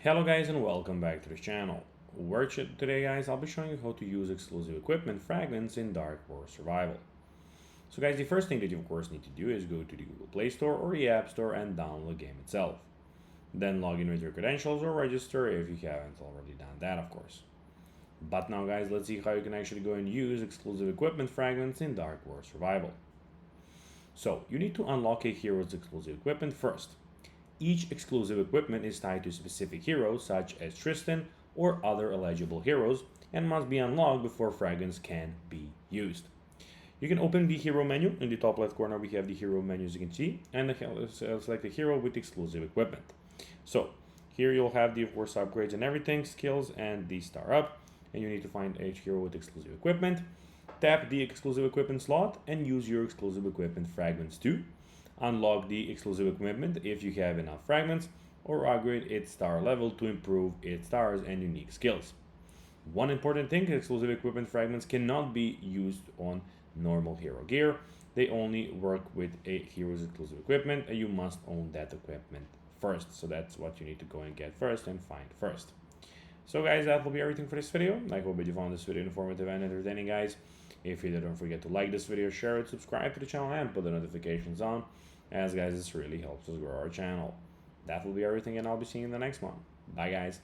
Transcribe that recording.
Hello guys and welcome back to the channel. Today guys, I'll be showing you how to use exclusive equipment fragments in Dark War Survival. So guys, the first thing that you of course need to do is go to the Google Play Store or the App Store and download the game itself. Then log in with your credentials or register if you haven't already done that of course. But now guys, let's see how you can actually go and use exclusive equipment fragments in Dark War Survival. So you need to unlock a hero's exclusive equipment first. Each exclusive equipment is tied to specific heroes such as Tristan or other eligible heroes and must be unlocked before fragments can be used. You can open the hero menu. In the top left corner we have the hero menu as you can see, and select the hero with exclusive equipment. So here you'll have the of course upgrades and everything, skills and the star up, and you need to find a hero with exclusive equipment. Tap the exclusive equipment slot and use your exclusive equipment fragments to unlock the exclusive equipment if you have enough fragments, or upgrade its star level to improve its stars and unique skills. One important thing, exclusive equipment fragments cannot be used on normal hero gear. They only work with a hero's exclusive equipment, and you must own that equipment first. So that's what you need to go and get first and find first. So guys, that will be everything for this video. I hope you found this video informative and entertaining guys. If you did, don't forget to like this video, share it, subscribe to the channel and put the notifications on, as guys this really helps us grow our channel. That will be everything and I'll be seeing you in the next one. Bye guys.